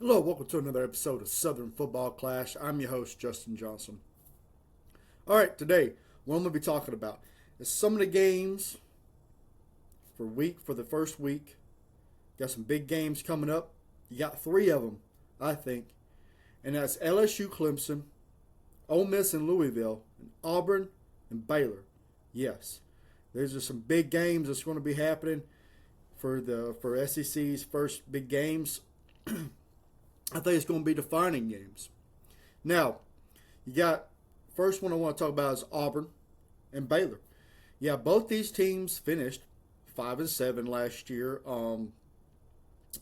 Hello, welcome to another episode of Southern Football Clash. I'm your host, Justin Johnson. All right, today, what I'm going to be talking about is some of the games for the first week. Got some big games coming up. You got three of them, I think, and that's LSU, Clemson, Ole Miss and Louisville, and Auburn and Baylor. Yes, these are some big games that's going to be happening for SEC's first big games. I think it's going to be defining games. Now, you got first one I want to talk about is Auburn and Baylor. Yeah, both these teams finished 5-7 last year. Auburn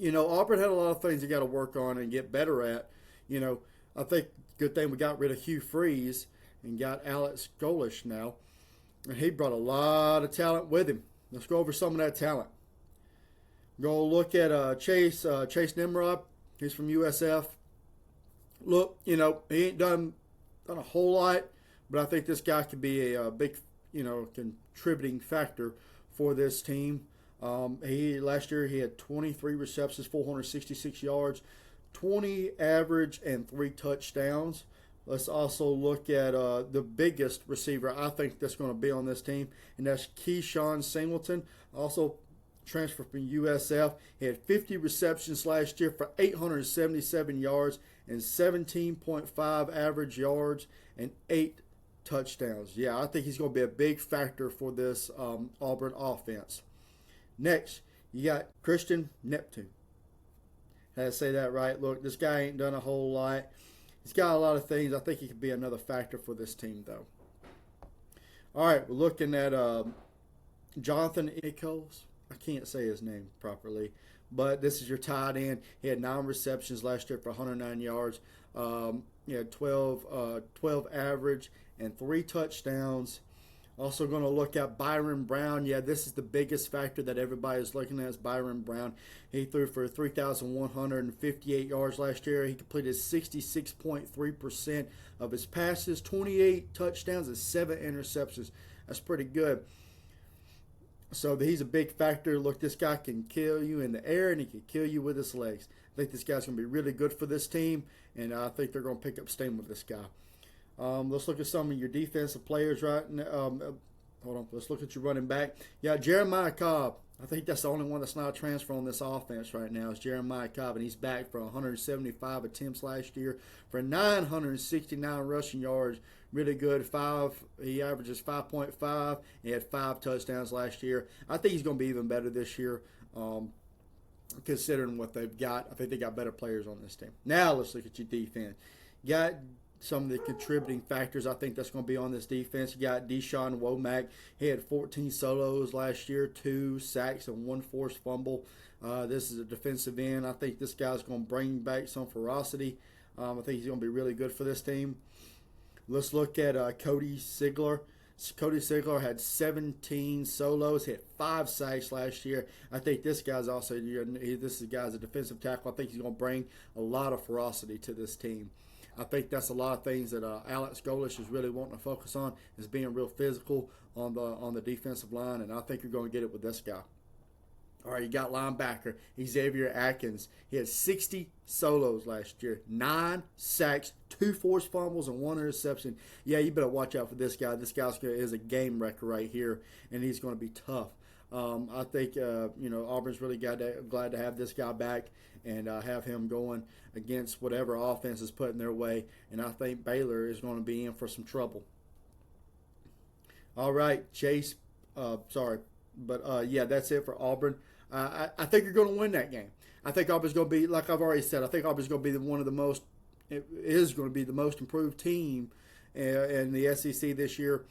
had a lot of things they got to work on and get better at. I think good thing we got rid of Hugh Freeze and got Alex Golish now, and he brought a lot of talent with him. Let's go over some of that talent. Go look at Chase Nimrod. He's from USF. Look, he ain't done a whole lot, but I think this guy could be a big, contributing factor for this team. Last year he had 23 receptions, 466 yards, 20 average, and 3 touchdowns. Let's also look at the biggest receiver I think that's going to be on this team, and that's Keyshawn Singleton. Also transfer from USF. He had 50 receptions last year for 877 yards and 17.5 average yards and 8 touchdowns. Yeah, I think he's going to be a big factor for this Auburn offense. Next, you got Christian Neptune. Had to say that right. Look, this guy ain't done a whole lot. He's got a lot of things. I think he could be another factor for this team, though. All right, we're looking at Jonathan Nichols. I can't say his name properly, but this is your tight end. He had 9 receptions last year for 109 yards. He had 12 average and 3 touchdowns. Also going to look at Byron Brown. Yeah, this is the biggest factor that everybody is looking at is Byron Brown. He threw for 3,158 yards last year. He completed 66.3% of his passes, 28 touchdowns, and 7 interceptions. That's pretty good. So he's a big factor. Look, this guy can kill you in the air, and he can kill you with his legs. I think this guy's going to be really good for this team, and I think they're going to pick up steam with this guy. Let's look at some of your defensive players right now. Hold on. Let's look at your running back. Yeah, Jeremiah Cobb. I think that's the only one that's not a transfer on this offense right now is Jeremiah Cobb, and he's back for 175 attempts last year for 969 rushing yards. Really good. He averages 5.5. He had 5 touchdowns last year. I think he's going to be even better this year, considering what they've got. I think they got better players on this team. Now let's look at your defense. You got some of the contributing factors I think that's going to be on this defense. You got Deshaun Womack. He had 14 solos last year, 2 sacks and 1 forced fumble. This is a defensive end. I think this guy's going to bring back some ferocity. I think he's going to be really good for this team. Let's look at Cody Sigler. Cody Sigler had 17 solos, hit 5 sacks last year. I think this guy's also this guy's a defensive tackle. I think he's going to bring a lot of ferocity to this team. I think that's a lot of things that Alex Golish is really wanting to focus on, is being real physical on the defensive line, and I think you're going to get it with this guy. All right, you got linebacker Xavier Atkins. He had 60 solos last year, 9 sacks, 2 forced fumbles, and 1 interception. Yeah, you better watch out for this guy. This guy is a game wrecker right here, and he's going to be tough. I think Auburn's really glad to have this guy back and have him going against whatever offense is put in their way. And I think Baylor is going to be in for some trouble. All right, Chase. Yeah, that's it for Auburn. I think you're going to win that game. I think Auburn's going to be, like I've already said, I think Auburn's going to be it is going to be the most improved team in the SEC this year.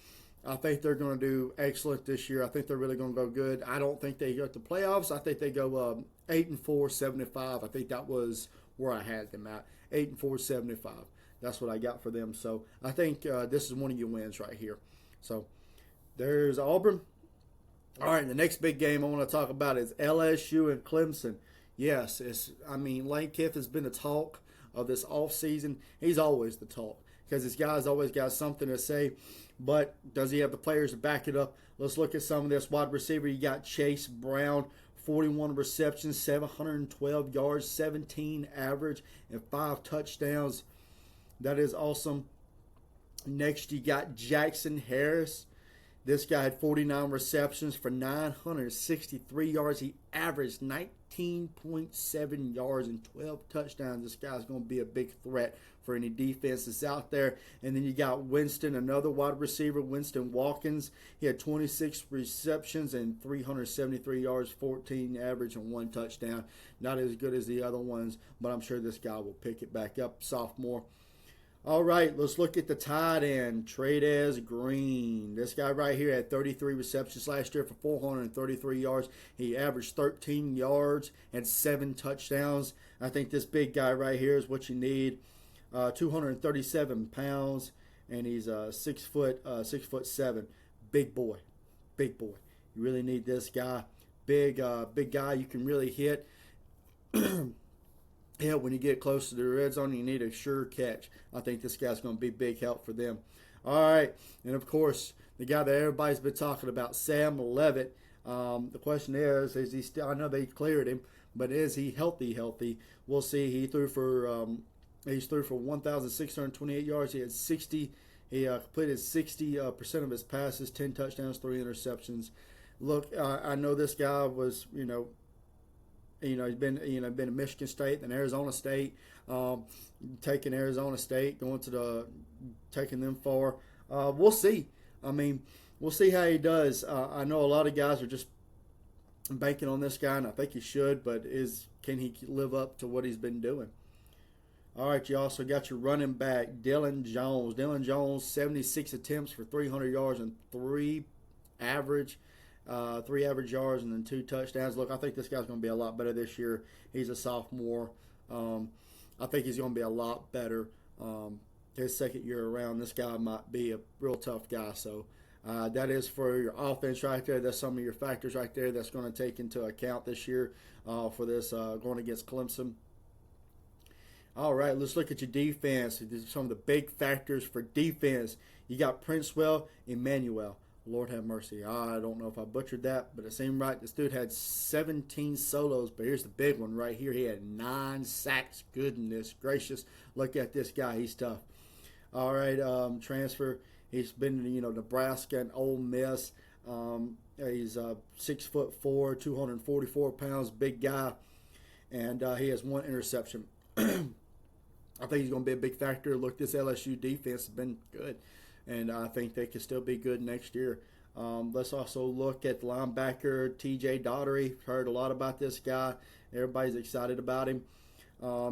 I think they're going to do excellent this year. I think they're really going to go good. I don't think they go to the playoffs. I think they go 8-4, 7-5. I think that was where I had them at. 8-4, 7-5. That's what I got for them. So I think this is one of your wins right here. So there's Auburn. All right, the next big game I want to talk about is LSU and Clemson. Yes, Lane Kiffin has been the talk of this offseason. He's always the talk because this guy's always got something to say. But does he have the players to back it up? Let's look at some of this wide receiver. You got Chase Brown 41 receptions, 712 yards, 17 average, and 5 touchdowns. That is awesome. Next, you got Jackson Harris. This guy had 49 receptions for 963 yards. He averaged 19.7 yards and 12 touchdowns. This guy's going to be a big threat for any defense that's out there. And then you got Winston, another wide receiver, Winston Watkins. He had 26 receptions and 373 yards, 14 average, and 1 touchdown. Not as good as the other ones, but I'm sure this guy will pick it back up, sophomore. All right, let's look at the tight end, Trades Green. This guy right here had 33 receptions last year for 433 yards. He averaged 13 yards and 7 touchdowns. I think this big guy right here is what you need. 237 pounds, and he's 6'7". Big boy, big boy. You really need this guy. Big guy you can really hit. Yeah, when you get close to the red zone, you need a sure catch. I think this guy's going to be big help for them. All right, and of course, the guy that everybody's been talking about, Sam Levitt. The question is he still? I know they cleared him, but is he healthy? We'll see. He threw for 1,628 yards. He had 60. He completed 60% of his passes, 10 touchdowns, 3 interceptions. Look, I know this guy was, he's been at Michigan State, then Arizona State, taking Arizona State, taking them far. We'll see. I mean, we'll see how he does. I know a lot of guys are just banking on this guy, and I think he should, but can he live up to what he's been doing? All right, you also got your running back, Dylan Jones. Dylan Jones, 76 attempts for 300 yards and 3 average yards and then 2 touchdowns. Look, I think this guy's going to be a lot better this year. He's a sophomore. I think he's going to be a lot better his second year around. This guy might be a real tough guy. So that is for your offense right there. That's some of your factors right there that's going to take into account this year for this going against Clemson. All right, let's look at your defense. Some of the big factors for defense. You got Princewell, Emmanuel. Lord have mercy. I don't know if I butchered that, but it seemed right. This dude had 17 solos, but here's the big one right here. He had 9 sacks. Goodness gracious. Look at this guy. He's tough. All right, transfer. He's been in, Nebraska and Ole Miss. He's 6'4", 244 pounds, big guy, and he has 1 interception. I think he's going to be a big factor. Look, this LSU defense has been good, and I think they can still be good next year. Let's also look at the linebacker, T.J. Daugherty. Heard a lot about this guy. Everybody's excited about him.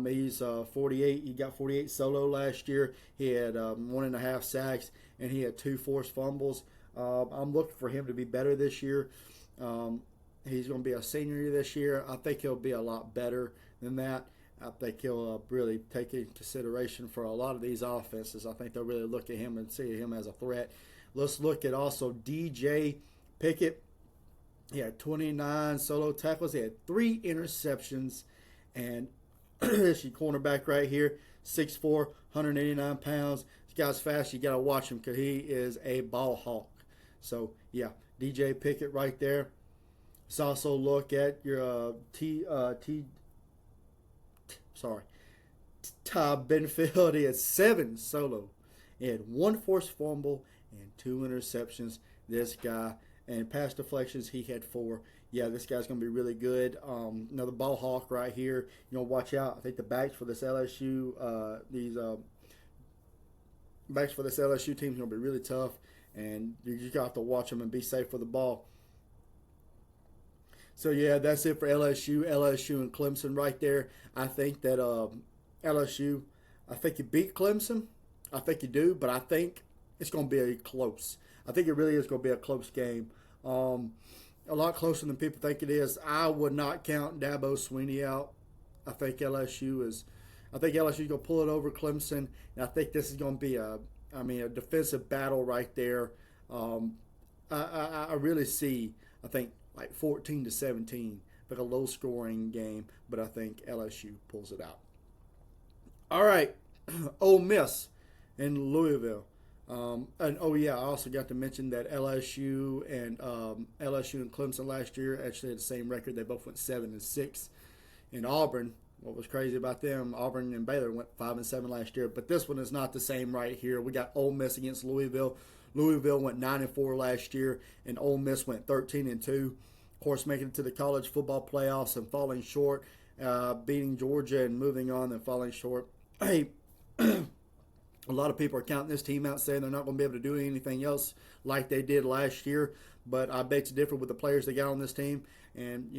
He's 48. He got 48 solo last year. He had 1.5 sacks, and he had 2 forced fumbles. I'm looking for him to be better this year. He's going to be a senior this year. I think he'll be a lot better than that. I think he'll really take into consideration for a lot of these offenses. I think they'll really look at him and see him as a threat. Let's look at also DJ Pickett. He had 29 solo tackles. He had 3 interceptions. And this is your cornerback right here, 6'4", 189 pounds. This guy's fast. You got to watch him because he is a ball hawk. So, yeah, DJ Pickett right there. Let's also look at your Ty Benfield. He had 7 solo. He had 1 forced fumble and 2 interceptions. This guy, and pass deflections, he had 4. Yeah, this guy's going to be really good. Another ball hawk right here. Watch out. I think the backs for this LSU, backs for this LSU team is going to be really tough, and you just got to watch them and be safe for the ball. So, yeah, that's it for LSU and Clemson right there. I think that LSU, I think you beat Clemson. I think you do, but I think it's going to be close. I think it really is going to be a close game. A lot closer than people think it is. I would not count Dabo Swinney out. I think LSU is going to pull it over Clemson, and I think this is going to be a defensive battle right there. I really see, I think, like 14-17, like a low-scoring game, but I think LSU pulls it out. All right, Ole Miss in Louisville. And oh yeah, I also got to mention that LSU and Clemson last year actually had the same record. They both went 7-6. In Auburn, what was crazy about them? Auburn and Baylor went 5-7 last year. But this one is not the same right here. We got Ole Miss against Louisville. Louisville went 9-4 last year, and Ole Miss went 13-2. Of course, making it to the college football playoffs and falling short, beating Georgia and moving on and falling short. Hey, a lot of people are counting this team out, saying they're not going to be able to do anything else like they did last year. But I bet you different with the players they got on this team. And,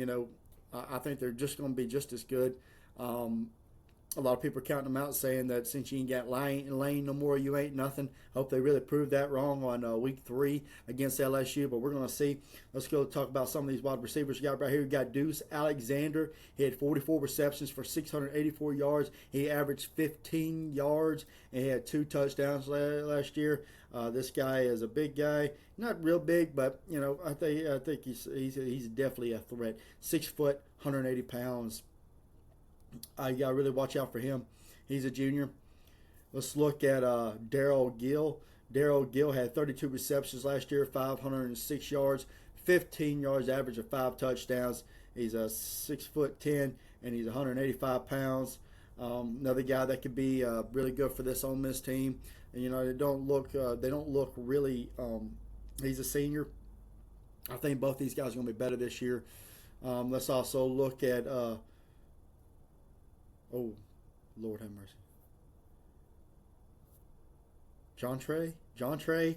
I think they're just going to be just as good. A lot of people are counting them out, saying that since you ain't got Lane no more, you ain't nothing. Hope they really proved that wrong on week 3 against LSU, but we're going to see. Let's go talk about some of these wide receivers you got right here. You got Deuce Alexander. He had 44 receptions for 684 yards. He averaged 15 yards, and he had 2 touchdowns last year. This guy is a big guy, not real big, but I think he's definitely a threat. 6 foot, 180 pounds. You got to really watch out for him. He's a junior. Let's look at Darrell Gill. Darrell Gill had 32 receptions last year, 506 yards, 15 yards average of 5 touchdowns. He's a 6'10", and he's 185 pounds. Another guy that could be really good for this Ole Miss team. And, they don't look really. He's a senior. I think both these guys are going to be better this year. Let's also look at. Oh, Lord have mercy. John Trey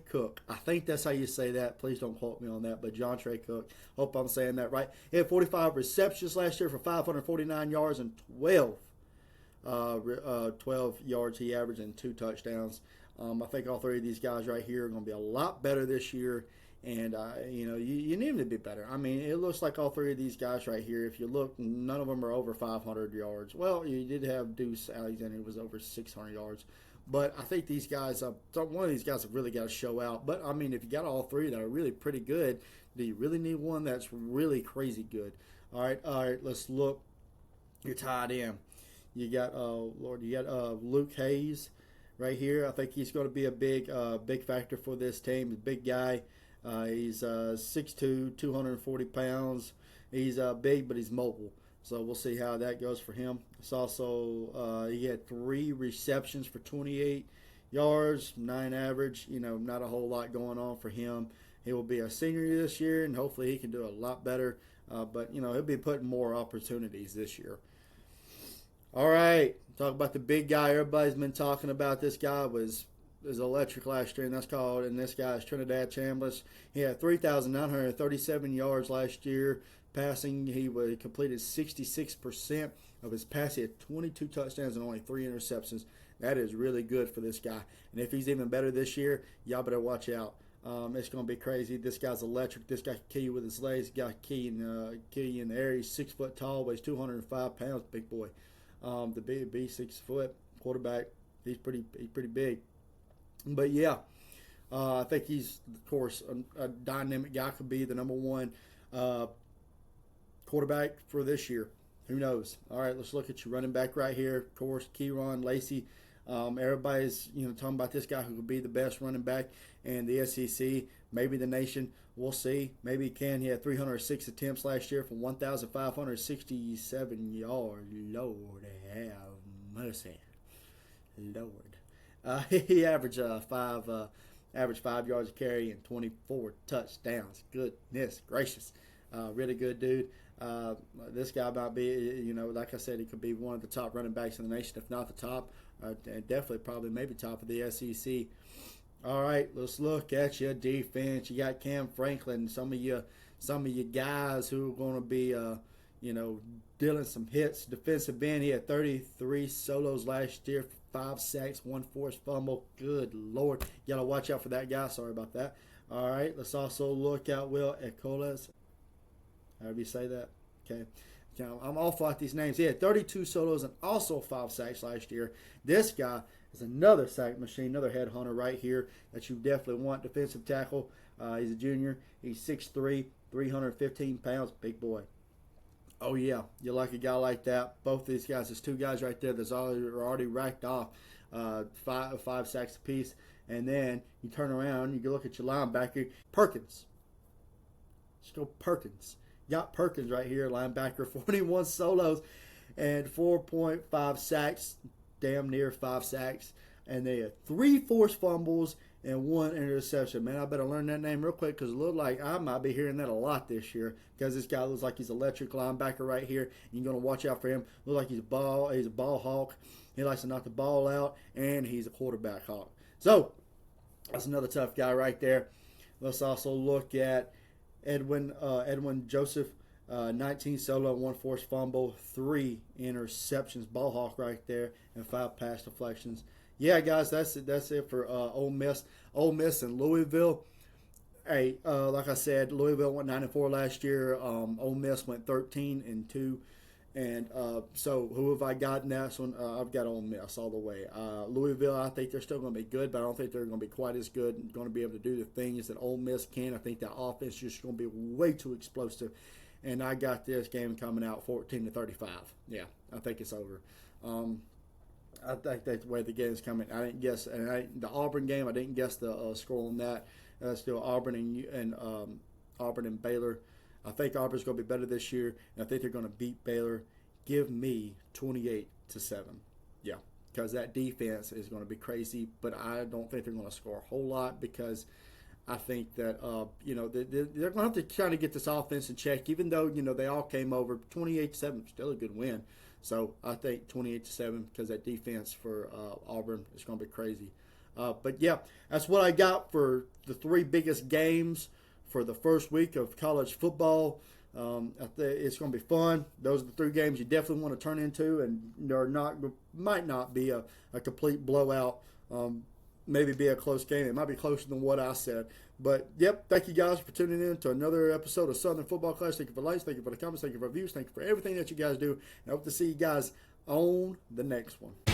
Cook. I think that's how you say that. Please don't quote me on that, but John Trey Cook. Hope I'm saying that right. He had 45 receptions last year for 549 yards and 12 yards he averaged and 2 touchdowns. I think all 3 of these guys right here are going to be a lot better this year. And, you need them to be better. I mean, it looks like all 3 of these guys right here, if you look, none of them are over 500 yards. Well, you did have Deuce Alexander, who was over 600 yards. But I think these guys, one of these guys have really got to show out. But, I mean, if you got all 3 that are really pretty good, do you really need one that's really crazy good? All right, let's look. Your tight end. You got, Luke Hayes right here. I think he's going to be a big factor for this team. He's a big guy. He's 6'2", 240 pounds. He's big, but he's mobile. So we'll see how that goes for him. It's also he had 3 receptions for 28 yards, 9 average. Not a whole lot going on for him. He will be a senior this year, and hopefully he can do a lot better. But he'll be putting more opportunities this year. All right, talk about the big guy. Everybody's been talking about. This guy was electric last year, and this guy is Trinidad Chambliss. He had 3,937 yards last year passing. He completed 66% of his pass. He had 22 touchdowns and only 3 interceptions. That is really good for this guy. And if he's even better this year, y'all better watch out. It's going to be crazy. This guy's electric. This guy can kill you with his legs. He got kill you in the air. He's 6 foot tall, weighs 205 pounds. Big boy. The big 6 foot quarterback. He's pretty big. But yeah, I think he's, of course, a dynamic guy. Could be the number 1 quarterback for this year. Who knows? All right, let's look at your running back right here. Of course, Kieran Lacey. Everybody's talking about this guy who could be the best running back in the SEC, maybe the nation. We'll see. Maybe he can. He had 306 attempts last year for 1,567 yards. Lord have mercy. Lord. He averaged 5 yards a carry and 24 touchdowns. Goodness gracious. Really good dude. This guy might be, like I said, he could be one of the top running backs in the nation, if not the top. Definitely, probably, maybe top of the SEC. All right, let's look at your defense. You got Cam Franklin, some of you guys who are going to be, dealing some hits. Defensive end, he had 33 solos last year, 5 sacks, 1 forced fumble. Good Lord. You got to watch out for that guy. Sorry about that. All right, let's also look at Will Ecoles. However you say that. Okay. I'm awful at these names. He had 32 solos and also 5 sacks last year. This guy is another sack machine, another headhunter right here that you definitely want. Defensive tackle. He's a junior. He's 6'3", 315 pounds. Big boy. Oh, yeah. You like a guy like that. Both these guys, there's 2 guys right there that's already racked off 5 sacks apiece. And then you turn around, you look at your linebacker, Perkins. Let's go Perkins. You got Perkins right here, linebacker, 41 solos and 4.5 sacks, damn near 5 sacks. And they had 3 forced fumbles and 1 interception. Man, I better learn that name real quick because it looks like I might be hearing that a lot this year because this guy looks like he's an electric linebacker right here. You're going to watch out for him. Looks like he's a ball hawk. He likes to knock the ball out, and he's a quarterback hawk. So, that's another tough guy right there. Let's also look at Edwin Joseph, 19 solo, 1 forced fumble, 3 interceptions. Ball hawk right there, and 5 pass deflections. Yeah, guys, that's it for Ole Miss. Ole Miss and Louisville. Hey, like I said, Louisville went 9-4 last year. Ole Miss went 13-2. And so who have I got in that one? I've got Ole Miss all the way. Louisville, I think they're still going to be good, but I don't think they're going to be quite as good and going to be able to do the things that Ole Miss can. I think that offense is just going to be way too explosive. And I got this game coming out 14-35. Yeah, I think it's over. I think that's the way the game's coming. I didn't guess, and the Auburn game, I didn't guess the score on that. Still Auburn and Baylor. I think Auburn's going to be better this year, and I think they're going to beat Baylor. Give me 28-7. Yeah, because that defense is going to be crazy, but I don't think they're going to score a whole lot because I think that they're going to have to try to get this offense in check. Even though they all came over 28-7, still a good win. So I think 28-7 because that defense for Auburn is going to be crazy. But yeah, that's what I got for the 3 biggest games for the first week of college football. It's going to be fun. Those are the 3 games you definitely want to turn into, and might not be a complete blowout. Maybe be a close game. It might be closer than what I said. But, yep, thank you guys for tuning in to another episode of Southern Football Clash. Thank you for likes. Thank you for the comments. Thank you for views. Thank you for everything that you guys do. And I hope to see you guys on the next one.